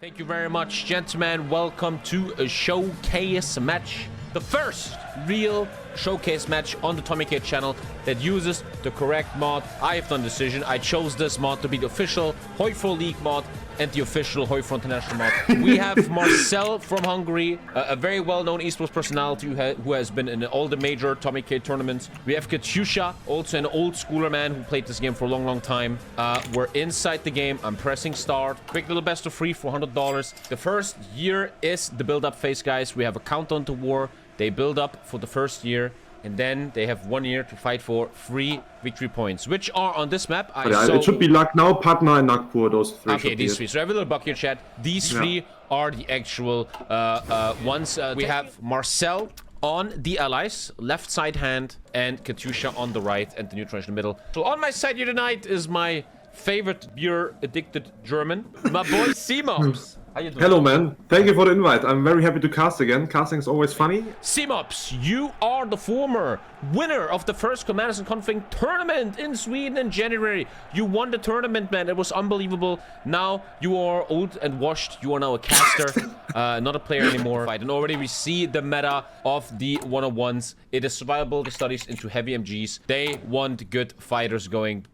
Thank you very much, gentlemen. Welcome to a showcase match. The first real showcase match on the TommyKay channel that uses the correct mod. I have done the decision. I chose this mod to be the official HOI4 League mod and the official HOI4 International mod. We have Marcel from Hungary, a very well-known esports personality who has been in all the major TommyKay tournaments. We have Katyusha, also an old schooler man who played this game for a long time. We're inside the game. I'm pressing start. Quick little best of free for $100. The first year is the build-up phase, guys. We have a countdown to war. They build up for the first year, and then they have 1 year to fight for 3 victory points, which are on this map. It should be Lucknow, Patna, and Nagpur. Those three. Okay, these three. So I have a little buck here, chat. These three are the actual ones. We have Marcel on the allies, left side hand, and Katyusha on the right, and the neutral in the middle. So on my side here tonight is my favorite beer-addicted German, my boy Seamops. How you doing? Hello, man. Thank you for the invite. I'm very happy to cast again. Casting is always funny. Seamops, you are the former winner of the first Commanders and Config tournament in Sweden in January. You won the tournament, man. It was unbelievable. Now you are old and washed. You are now a caster, not a player anymore. And already we see the meta of the 101s. It is survivable. The studies into heavy MGs. They want good fighters going.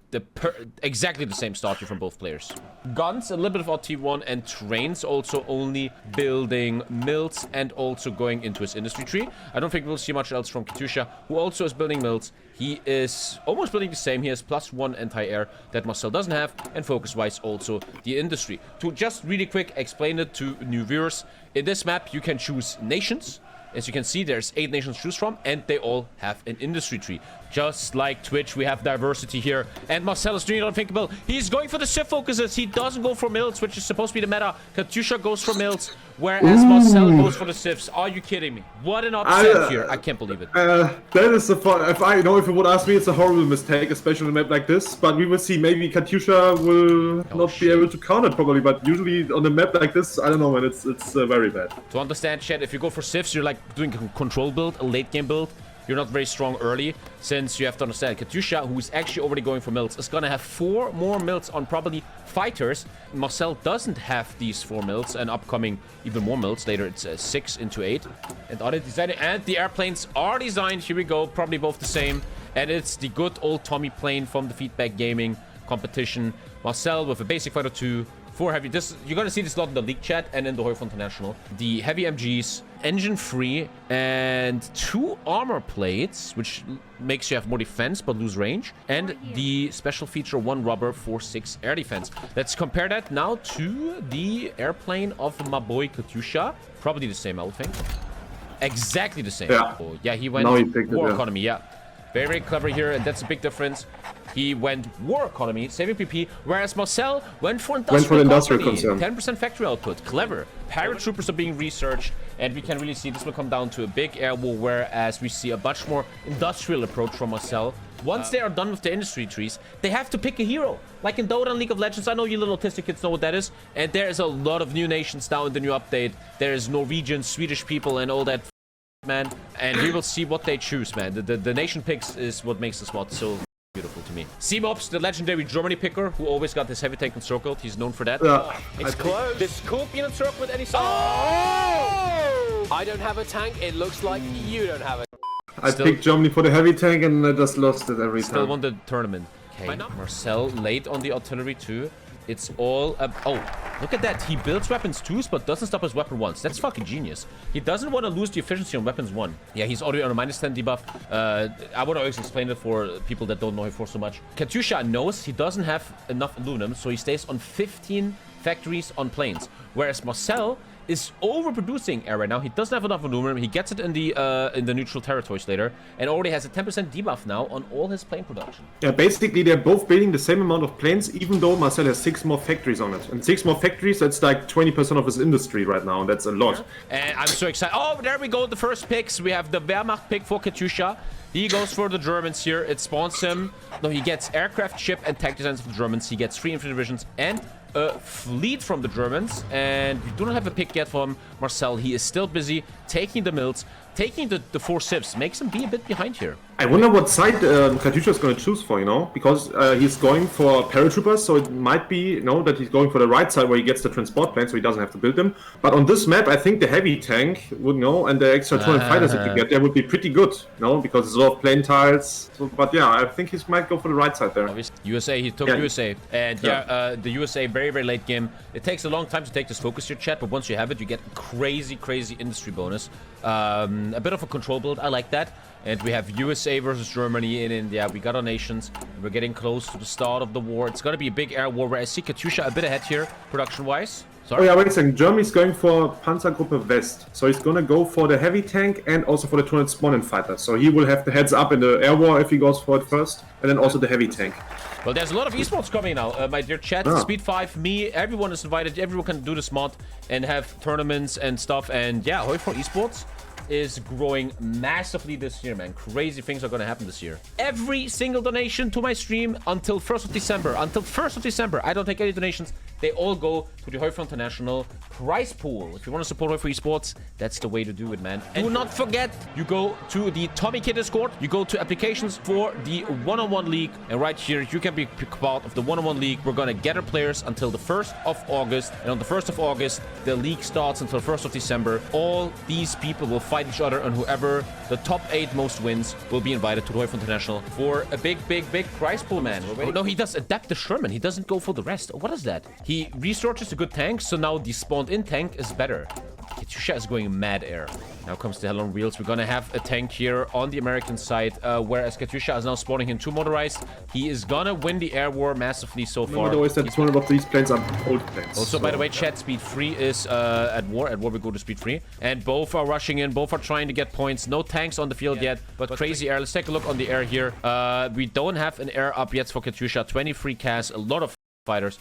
Exactly the same starter from both players. Guns, a little bit of RT1, and trains also only building mills and also going into his industry tree. I don't think we'll see much else from Katyusha, who also is building mills. He is almost building the same. He has +1 anti-air that Marcel doesn't have, and focus-wise also the industry. To just really quick explain it to new viewers, in this map you can choose nations. As you can see, there's 8 nations to choose from, and they all have an industry tree. Just like Twitch, we have diversity here. And Marcel is doing it unthinkable. He's going for the shift focuses. He doesn't go for mills, which is supposed to be the meta. Katyusha goes for mills, whereas Marcel goes for the sifts. Are you kidding me? What an upset here. I can't believe it. That is if you would ask me, it's a horrible mistake, especially on a map like this. But we will see. Maybe Katyusha will not be able to count it probably. But usually on a map like this, I don't know, man. It's very bad. To understand, chat, if you go for sifts, you're like doing a control build, a late game build. You're not very strong early, since you have to understand Katyusha, who is actually already going for mills, is gonna have 4 more mills on probably fighters. Marcel doesn't have these 4 mills, and upcoming even more mills later. It's 6 into 8. And are they designed? And the airplanes are designed. Here we go, probably both the same. And it's the good old Tommy plane from the Feedback Gaming competition. Marcel with a basic fighter 2. 4 heavy. You're gonna see this a lot in the league chat and in the HOI4 International. The heavy MGs, engine free, and 2 armor plates, which makes you have more defense but lose range, and the special feature 1 rubber for 6 air defense. Let's compare that now to the airplane of my boy Katyusha. Probably the same, I would think. Exactly the same. Yeah. Oh, yeah, he went war economy. Yeah. Very, very clever here, and that's a big difference. He went war economy, saving PP, whereas Marcel went for industrial concern. 10% factory output. Clever. Paratroopers are being researched, and we can really see this will come down to a big air war, whereas we see a much more industrial approach from Marcel. Once they are done with the industry trees, they have to pick a hero. Like in Dota and League of Legends, I know you little autistic kids know what that is. And there is a lot of new nations now in the new update. There is Norwegian, Swedish people, and all that, man. And we will see what they choose, man. The nation picks is what makes this mod so beautiful to me. Seamops, the legendary Germany picker, who always got his heavy tank encircled. He's known for that. It's close. This could be an encircled with any sort. Oh! I don't have a tank. It looks like you don't have it. I picked Germany for the heavy tank and I just lost it every time. Still won the tournament. Okay, Marcel late on the artillery too. It's all oh, look at that. He builds weapons 2s, but doesn't stop his weapon 1s. That's fucking genius. He doesn't want to lose the efficiency on weapons 1. Yeah, he's already on a -10 debuff. I would always explain it for people that don't know HOI4 so much. Katyusha knows he doesn't have enough aluminum, so he stays on 15 factories on planes. Whereas Marcel is overproducing air right now. He doesn't have enough aluminum. He gets it in the neutral territories later, and already has a 10% debuff now on all his plane production. Yeah, basically they're both building the same amount of planes, even though Marcel has 6 more factories on it. And 6 more factories, that's like 20% of his industry right now, and that's a lot. And I'm so excited. Oh, there we go. The first picks. We have the Wehrmacht pick for Katyusha. He goes for the Germans here. It spawns him. No, he gets aircraft, ship, and tank designs for the Germans. He gets 3 infantry divisions and a fleet from the Germans. And we do not have a pick yet from Marcel. He is still busy taking the mills, taking the 4 sips. Makes him be a bit behind here. I wonder what side Katyusha is going to choose for, you know, because he's going for paratroopers, so it might be, you know, that he's going for the right side where he gets the transport planes, so he doesn't have to build them. But on this map, I think the heavy tank would, you know, and the extra 200 fighters that you get there would be pretty good, you know, because it's a lot of plane tiles. So, but yeah, I think he might go for the right side there. USA, he took USA. And the USA, very, very late game. It takes a long time to take this focus here, chat, but once you have it, you get crazy, crazy industry bonus. A bit of a control build, I like that. And we have USA versus Germany in India. We got our nations. We're getting close to the start of the war. It's going to be a big air war where I see Katyusha a bit ahead here, production-wise. Sorry. Oh yeah, wait a second. Germany's going for Panzergruppe West. So he's going to go for the heavy tank and also for the 200 spawn-in fighter. So he will have the heads up in the air war if he goes for it first. And then also the heavy tank. Well, there's a lot of esports coming now, my dear chat. Speed 5, me, everyone is invited. Everyone can do this mod and have tournaments and stuff. And yeah, HOI4 Esports is growing massively this year, man. Crazy things are going to happen this year. Every single donation to my stream until 1st of December. Until 1st of December, I don't take any donations. They all go to the HOI4 International prize pool. If you want to support HOI4 Esports, that's the way to do it, man. And do not forget, you go to the TommyKay Discord. You go to applications for the one-on-one league. And right here, you can be part of the one-on-one league. We're going to gather players until the 1st of August. And on the 1st of August, the league starts until 1st of December. All these people will fight each other, and whoever the top 8 most wins will be invited to the HOI4 International for a big, big, big prize pool, man. Oh, no, he does adapt the Sherman. He doesn't go for the rest. What is that? He researches a good tank, so now the spawned-in tank is better. Katyusha is going mad air. Now comes the hell on wheels. We're gonna have a tank here on the American side, whereas Katyusha is now spawning in 2 motorized. He is gonna win the air war massively so far. Always that 200 of these planes are old planes. Also, by the way, chat, speed 3 is at war. At war, we go to speed 3. And both are rushing in. Both are trying to get points. No tanks on the field yet, but crazy air. Let's take a look on the air here. We don't have an air up yet for Katyusha. 23 casts, a lot of fighters.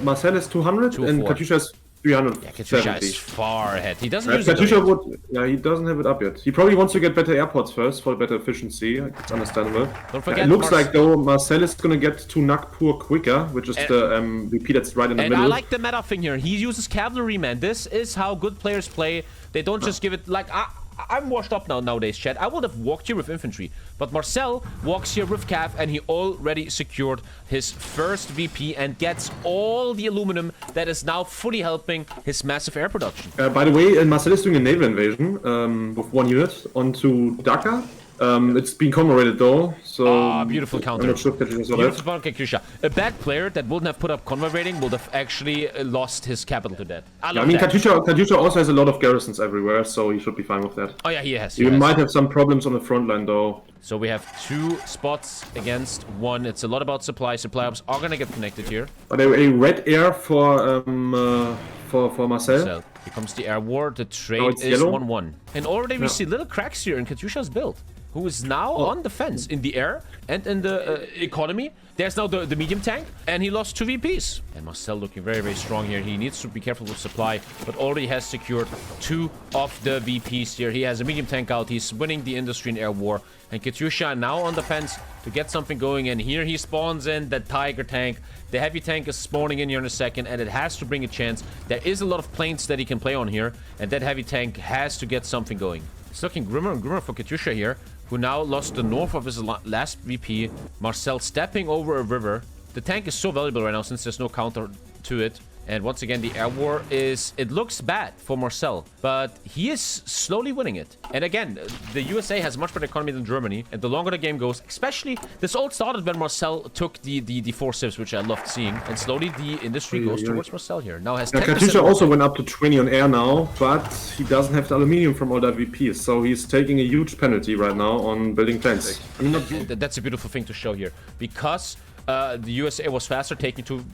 Marcel is 200 and Katyusha is 300. Yeah, Katyusha is far ahead. He doesn't use Katyusha would, yeah, he doesn't have it up yet. He probably wants to get better airports first for better efficiency. It's understandable. Don't forget, it looks like though Marcel is gonna get to Nagpur quicker, which is the VP that's right in the middle. And I like the meta thing here. He uses cavalry, man. This is how good players play. They don't just give it like I'm washed up nowadays, chat. I would have walked here with infantry, but Marcel walks here with cav, and he already secured his first VP and gets all the aluminum that is now fully helping his massive air production. By the way, Marcel is doing a naval invasion with 1 unit onto Dhaka. It's been commemorated though, so... beautiful counter. I'm not sure if Katyusha saw Beautiful counter, Katyusha. A bad player that wouldn't have put up convoy rating would have actually lost his capital to that. I mean, Katyusha also has a lot of garrisons everywhere, so he should be fine with that. Oh yeah, he has. He might have some problems on the front line though. So we have 2 spots against 1. It's a lot about supply. Supply ops are gonna get connected here. But a red air for Marcel. Here comes the air war. The trade is 1-1. And already we see little cracks here in Katyusha's build, who is now on defense in the air and in the economy. There's now the medium tank, and he lost 2 VPs. And Marcel looking very, very strong here. He needs to be careful with supply, but already has secured 2 of the VPs here. He has a medium tank out. He's winning the industry in air war. And Katyusha now on defense to get something going. And here he spawns in the Tiger tank. The heavy tank is spawning in here in a second, and it has to bring a chance. There is a lot of planes that he can play on here, and that heavy tank has to get something going. It's looking grimmer and grimmer for Katyusha here, who now lost the north of his last VP. Marcel stepping over a river. The tank is so valuable right now since there's no counter to it. And once again, the air war it looks bad for Marcel, but he is slowly winning it. And again, the USA has much better economy than Germany. And the longer the game goes, especially, this all started when Marcel took the 4 civs, which I loved seeing. And slowly the industry goes towards Marcel here. Now has 10%. Katyusha also went up to 20 on air now, but he doesn't have the aluminium from all the VPs. So he's taking a huge penalty right now on building planes. I mean, that's a beautiful thing to show here. Because the USA was faster, taking 2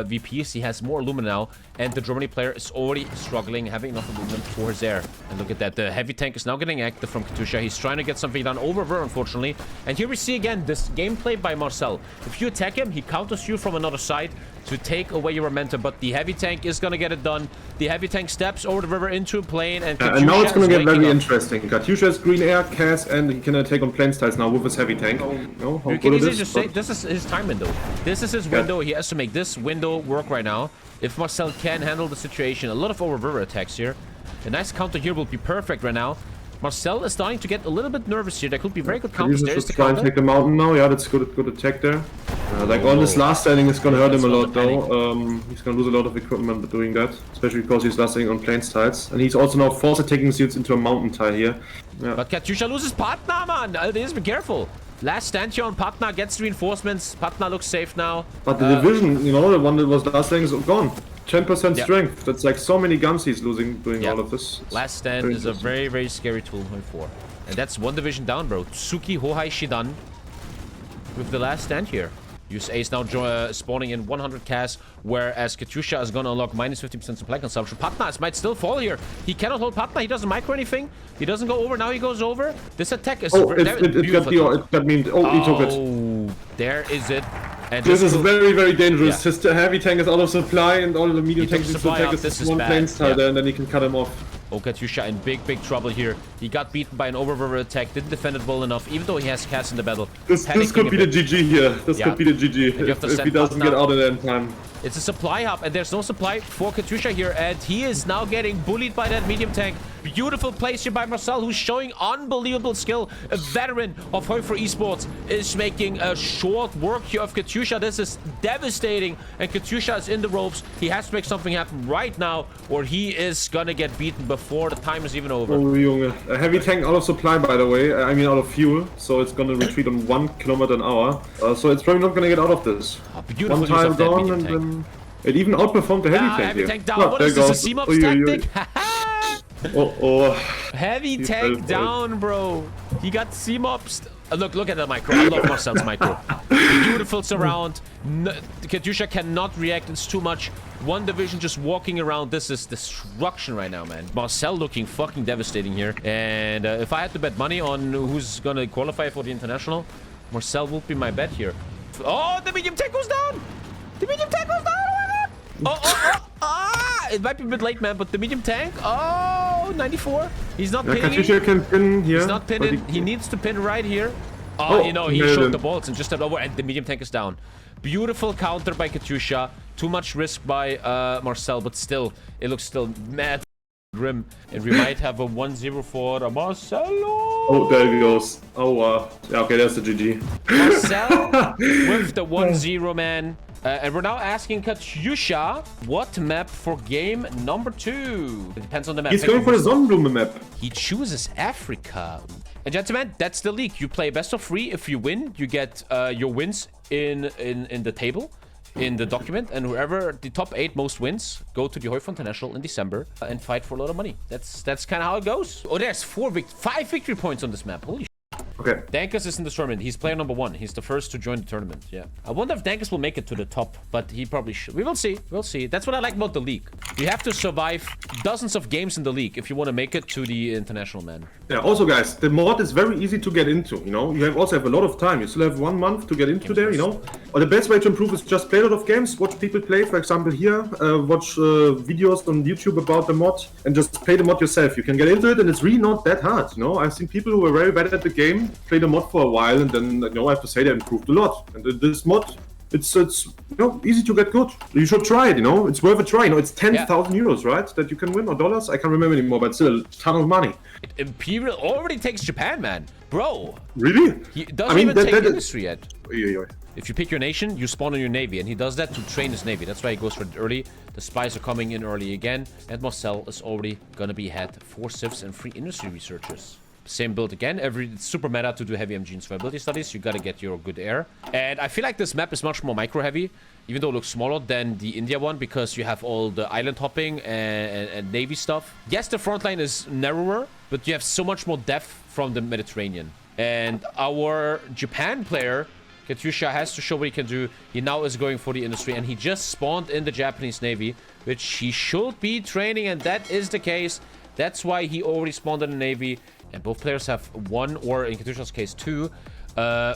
VPs. He has more aluminum now, and the Germany player is already struggling, having enough aluminum for his air. And look at that. The heavy tank is now getting active from Katyusha. He's trying to get something done over there, unfortunately. And here we see again this gameplay by Marcel. If you attack him, he counters you from another side to take away your momentum, but the heavy tank is gonna get it done. The heavy tank steps over the river into a plane, and now it's gonna get very interesting. Katyusha has green air, Cass, and he can attack on plane styles now with his heavy tank. You can easily just say this is his time window. This is his window. He has to make this window work right now. If Marcel can handle the situation, a lot of over river attacks here. A nice counter here will be perfect right now. Marcel is starting to get a little bit nervous here. There could be very good counters. Katyusha There's should the try and counter. take the mountain now. Yeah, that's good attack there. Like on this last standing is gonna hurt him a lot though. He's gonna lose a lot of equipment by doing that, especially because he's last standing on plains tiles, and he's also now force attacking seals into a mountain tile here. Yeah. But Katyusha loses Patna, man. Be careful. Last stand here on Patna, gets reinforcements. Patna looks safe now. But the division, you know, the one that was last standing is gone. 10% Yeah. strength. That's like so many guns he's losing doing all of this. It's Last stand is a very, very scary tool in HOI4. And that's one division down, bro. Tsuki Hohai Shidan with the last stand here. USA is now spawning in 100 cast, whereas Katyusha is gonna unlock minus 50% supply consumption. Patna might still fall here. He cannot hold Patna. He doesn't micro anything. He doesn't go over. Now he goes over. This attack is it beautiful. got me. Oh, he took it. Oh, there is it. And This is very, very dangerous. Yeah. His heavy tank is out of supply, and all the medium tanks need to supply attack up. This his is one bad. plains tile Yeah. there, and then he can cut him off. Oh, Katyusha in big, big trouble here. He got beaten by an overwhelming attack. Didn't defend it well enough, even though he has cast in the battle. This could be the GG here. This Yeah. could be the GG if he doesn't get out in the end time. It's a supply hub, and there's no supply for Katyusha here, and he is now getting bullied by that medium tank. Beautiful place here by Marcel, who's showing unbelievable skill. A veteran of HOI4 Esports is making a short work here of Katyusha. This is devastating, and Katyusha is in the ropes. He has to make something happen right now, or he is gonna get beaten before the time is even over. Oh, Junge. A heavy tank out of supply, by the way. I mean, out of fuel, so it's gonna retreat on 1 kilometer an hour. So it's probably not gonna get out of this. Oh, beautiful One use tile of that gone, medium and tank. then it even outperformed the heavy tank Heavy here. tank down. Look, What there is this, a goes. C-Mops Oi, oi, oi. tactic? Oh. Heavy He tank fell down, bro. He got C-Mops. Look at the micro. I love Marcel's micro. Beautiful surround. Katyusha cannot react. It's too much. One division just walking around. This is destruction right now, man. Marcel looking fucking devastating here. And if I had to bet money on who's gonna qualify for the international, Marcel would be my bet here. Oh, the medium tank goes down. The medium tank goes down. It might be a bit late, man, but the medium tank. Oh, 94. He's not pinning. Katyusha can pin here. He's not pinning. He needs to pin right here. Oh, you know, he nailed shot him. the bolts and just stepped over, and the medium tank is down. Beautiful counter by Katyusha. Too much risk by Marcel, but still, it looks still mad grim. And we might have a 1-0 for Marcelo. Oh, there he goes. Oh, yeah, okay, that's the GG. Marcel with the 1-0, man. And we're now asking Katyusha what map for game number 2. It depends on the map. He's going for the Sonnenblume map. He chooses Africa. And gentlemen, that's the league. You play best of 3. If you win, you get your wins in the table, in the document. And whoever the top 8 most wins go to the HOI4 International in December and fight for a lot of money. That's kind of how it goes. Oh, there's 5 victory points on this map. Holy shit. Okay. Dankus is in the tournament. He's player number 1. He's the first to join the tournament. Yeah. I wonder if Dankus will make it to the top, but he probably should. We will see. We'll see. That's what I like about the league. You have to survive dozens of games in the league if you want to make it to the international, man. Yeah, also guys, the mod is very easy to get into, you know? You also have a lot of time. You still have 1 month to get into there, you know? Or the best way to improve is just play a lot of games, watch people play, for example here, watch videos on YouTube about the mod, and just play the mod yourself. You can get into it, and it's really not that hard, you know? I've seen people who are very bad at the game, play the mod for a while, and then, you know, I have to say they improved a lot. And this mod, it's you know, easy to get good. You should try it, you know? It's worth a try, you know? It's 10,000 euros, right? That you can win, or dollars? I can't remember anymore, but still a ton of money. Imperial already takes Japan, man. Bro. Really? He doesn't even take industry yet. If you pick your nation, you spawn on your navy, and he does that to train his navy. That's why he goes for it early. The spies are coming in early again, and Marcel is already gonna be ahead. 4 civs and 3 industry researchers. Same build again. It's super meta to do heavy MG and survivability studies. You gotta get your good air. And I feel like this map is much more micro heavy, even though it looks smaller than the India one, because you have all the island hopping and navy stuff. Yes, the front line is narrower, but you have so much more depth from the Mediterranean. And our Japan player, Katyusha, has to show what he can do. He now is going for the industry, and he just spawned in the Japanese navy, which he should be training, and that is the case. That's why he already spawned in the navy. And both players have 1, or in Katyusha's case 2,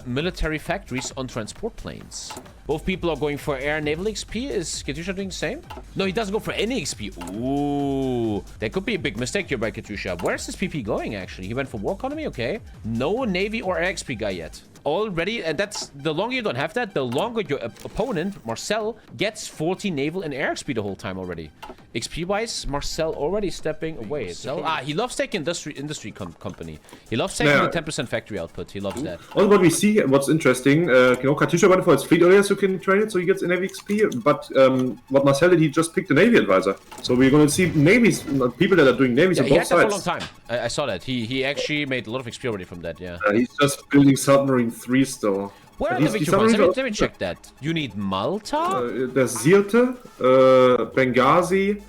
military factories on transport planes. Both people are going for air naval XP. Is Katyusha doing the same? No, he doesn't go for any XP. Ooh, that could be a big mistake here by Katyusha. Where's this PP going, actually? He went for war economy, okay. No navy or air XP guy yet. already, and that's the longer you don't have that, the longer your opponent, Marcel, gets 40 naval and air XP the whole time already. XP-wise, Marcel already stepping away. So, he loves taking industry company. He loves taking the 10% factory output. He loves that. Also, what we see, what's interesting, you know, Katyusha went for its fleet earlier, so you can train it, so he gets a Navy XP. But what Marcel did, he just picked a Navy advisor. So we're going to see navies, people that are doing navies on both sides. He had that for a long time. I saw that. He actually made a lot of XP already from that, yeah. He's just building submarine 3 still. Where are the victory points? Let me check that. You need Malta? There's Sirte, Benghazi,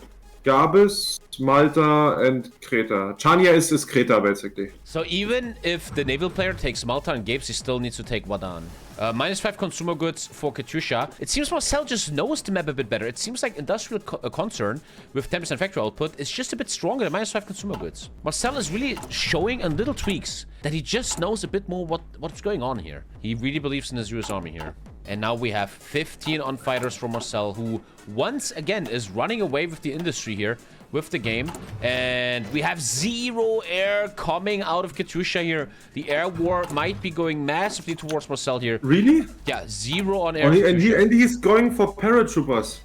Gabes, Malta, and Creta. Chania is Creta, basically. So even if the naval player takes Malta and Gabes, he still needs to take Wadan. -5 consumer goods for Katyusha. It seems Marcel just knows the map a bit better. It seems like industrial concern with 10% factory output is just a bit stronger than -5 consumer goods. Marcel is really showing in little tweaks that he just knows a bit more what's going on here. He really believes in his US Army here. And now we have 15 on fighters from Marcel, who once again is running away with the industry here, with the game. And we have 0 air coming out of Katyusha here. The air war might be going massively towards Marcel here. Really? Yeah, 0 on air. And he's going for paratroopers.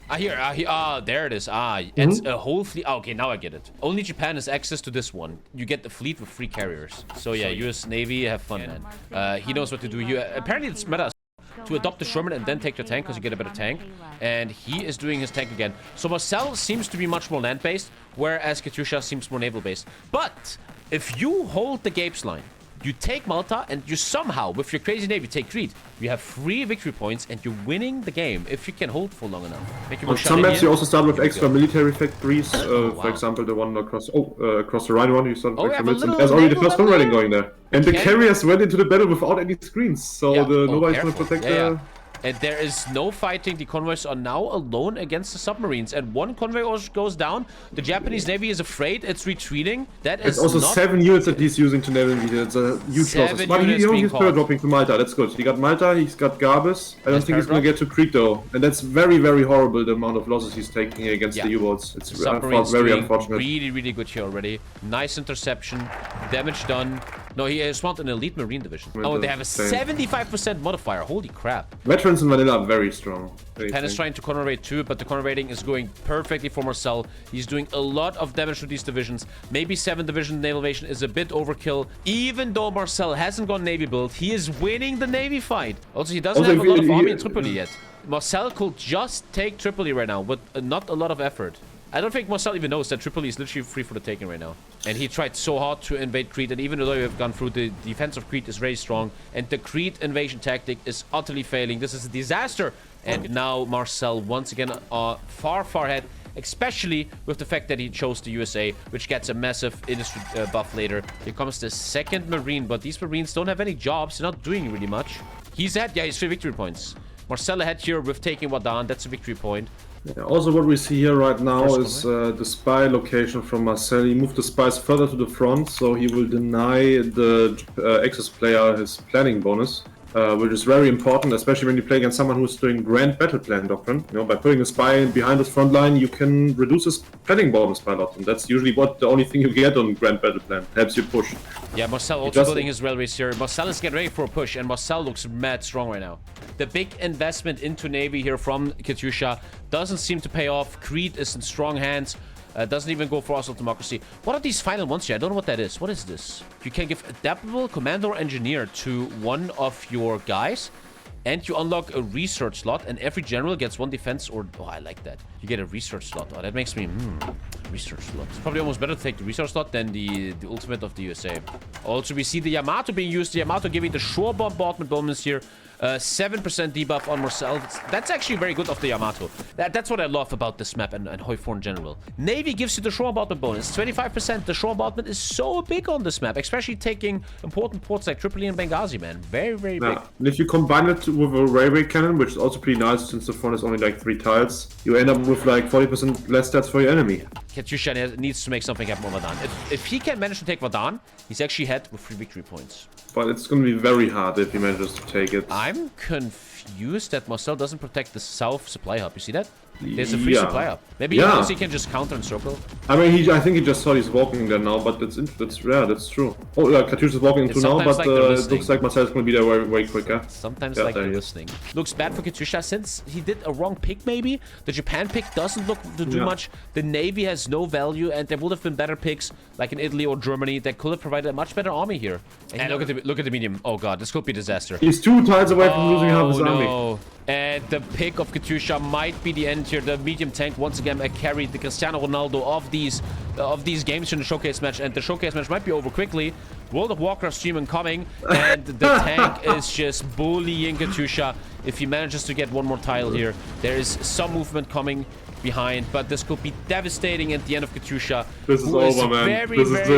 There it is. It's a whole fleet. Okay, now I get it. Only Japan has access to this one. You get the fleet with 3 carriers. So yeah, US Navy, have fun, man. He knows what to do. Apparently it's meta to adopt the Sherman and then take the tank because you get a better tank. And he is doing his tank again. So Marcel seems to be much more land-based, whereas Katyusha seems more naval-based. But if you hold the Gapes line, you take Malta, and you somehow, with your crazy navy, take Crete, you have 3 victory points, and you're winning the game if you can hold for long enough. On some maps, you also start with extra military factories. For example, the one across the Rhine one, you start with extra military. There's already the first converting going there. And the carriers went into the battle without any screens, so nobody's going to protect the... And there is no fighting. The convoys are now alone against the submarines. And one convoy also goes down. The Japanese Navy is afraid. It's retreating. That is also 7 units that he's using to navigate. It's a huge loss. But he's dropping to Malta. That's good. He got Malta. He's got Gabes. I don't think he's going to get to Crete, though. And that's very, very horrible, the amount of losses he's taking against the U-boats. It's very unfortunate. Really, really good here already. Nice interception. Damage done. No, he has spawned an elite marine division. Oh, they have a 75% modifier. Holy crap. Veterans in Manila are very strong. Japan is trying to corner raid too, but the corner raiding is going perfectly for Marcel. He's doing a lot of damage to these divisions. Maybe 7 division naval invasion is a bit overkill. Even though Marcel hasn't gone navy build, he is winning the navy fight. Also, he doesn't have a lot of army in Tripoli yet. Marcel could just take Tripoli right now with not a lot of effort. I don't think Marcel even knows that Tripoli is literally free for the taking right now. And he tried so hard to invade Crete, and even though we have gone through, the defense of Crete is very strong, and the Crete invasion tactic is utterly failing. This is a disaster. And now Marcel once again far ahead, especially with the fact that he chose the USA, which gets a massive industry buff later. Here comes the 2nd Marine, but these Marines don't have any jobs. They're not doing really much. He's ahead. Yeah, he's 3 victory points. Marcel ahead here with taking Wadan. That's a victory point. Yeah, also, what we see here right now is the spy location from Marcel. He moved the spies further to the front, so he will deny the Axis player his planning bonus, which is very important, especially when you play against someone who's doing grand battle plan doctrine. You know, by putting a spy behind his front line, you can reduce his planning bonus by a lot, and that's usually the only thing you get on grand battle plan. Helps you push. Yeah, Marcel also building his railways here. Marcel is getting ready for a push, and Marcel looks mad strong right now. The big investment into Navy here from Katyusha doesn't seem to pay off. Crete is in strong hands. Doesn't even go for Oslo Democracy. What are these final ones here? I don't know what that is. What is this? You can give Adaptable Commander or Engineer to one of your guys, and you unlock a research slot, and every general gets 1 defense or... Oh, I like that. You get a research slot. Oh, that makes me... research slot. It's probably almost better to take the research slot than the ultimate of the USA. Also, we see the Yamato being used. The Yamato giving the shore bombardment bonus here. 7% debuff on Marcel. That's actually very good of the Yamato. That's what I love about this map and HOI4 in general. Navy gives you the shore bombardment bonus. 25%. The shore bombardment is so big on this map, especially taking important ports like Tripoli and Benghazi, man. Very, very big. And if you combine it with a railway cannon, which is also pretty nice since the front is only like 3 tiles, you end up with like 40% less stats for your enemy. Katyusha needs to make something happen on Wadan. If he can manage to take Wadan, he's actually ahead with 3 victory points. But it's going to be very hard if he manages to take it. I'm confused that Marcel doesn't protect the south supply hub. You see that? There's a free supply up. Maybe he knows he can just counter and circle. I mean, I think he just thought he's walking there now, but that's true. Oh, yeah, Katyusha's walking into now, but it looks like Marcel's gonna be there very, very quicker. Sometimes like they're listening. Looks bad for Katyusha since he did a wrong pick maybe. The Japan pick doesn't look to do much. The Navy has no value, and there would have been better picks like in Italy or Germany that could have provided a much better army here. And look at the medium. Oh god, this could be disaster. He's 2 tiles away from losing half his army. And the pick of Katyusha might be the end here. The medium tank once again carried the Cristiano Ronaldo of these games in the showcase match, and the showcase match might be over quickly. World of Warcraft stream incoming, and the tank is just bullying Katyusha. If he manages to get one more tile here, there is some movement coming behind, but this could be devastating at the end of Katyusha. This is over, man.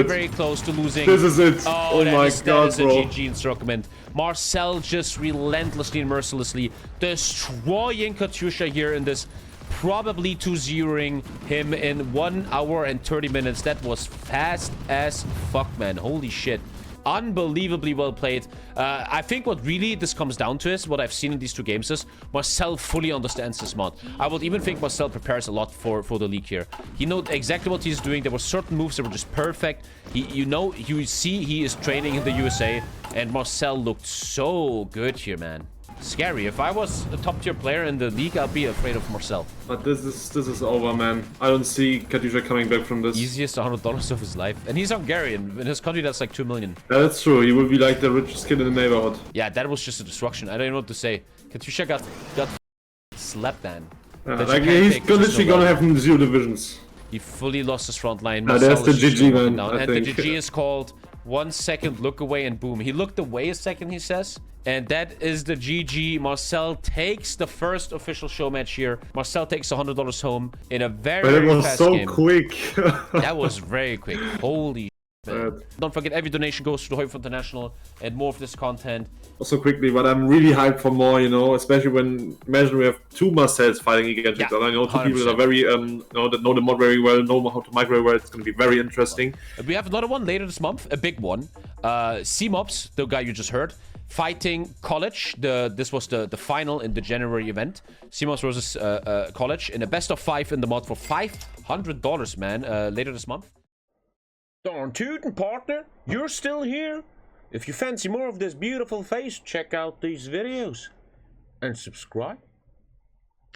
Very close to losing. This is it. Oh my god, that is a bro. GG instrument. Marcel just relentlessly and mercilessly destroying Katyusha here in this, probably 2-0ing him in 1 hour and 30 minutes. That was fast as fuck, man. Holy shit. Unbelievably well played. I think what really this comes down to is what I've seen in these 2 games is Marcel fully understands this mod. I would even think Marcel prepares a lot for the league here. He knows exactly what he's doing. There were certain moves that were just perfect. You see he is training in the USA, and Marcel looked so good here, man. Scary. If I was a top tier player in the league, I'd be afraid of Marcel. But this is over, man. I don't see Katyusha coming back from this. Easiest $100 of his life. And he's Hungarian. In his country, that's like 2 million. Yeah, that's true. He will be like the richest kid in the neighborhood. Yeah, that was just a destruction. I don't know what to say. Katyusha got slapped, man. Like, he's literally gonna have 0 divisions. He fully lost his front line. That's the GG, man. And the GG is called 1 second look away and boom. He looked away a second, he says. And that is the GG. Marcel takes the first official show match here. Marcel takes $100 home in a very fast game. That was so quick. That was very quick. Holy shit. Don't forget, every donation goes to the HOI4 International and more of this content. Also quickly, but I'm really hyped for more, you know, especially when, imagine we have 2 Marcels fighting against each other. I know 2 people that are very, that know the mod very well, know how to mic very well. It's going to be very interesting. We have another one later this month, a big one. C-Mobs, the guy you just heard, fighting College. This was the final in the January event. C-Mobs versus College in a best of 5 in the mod for $500, man, later this month. Darn tootin', partner, you're still here? If you fancy more of this beautiful face, check out these videos and subscribe.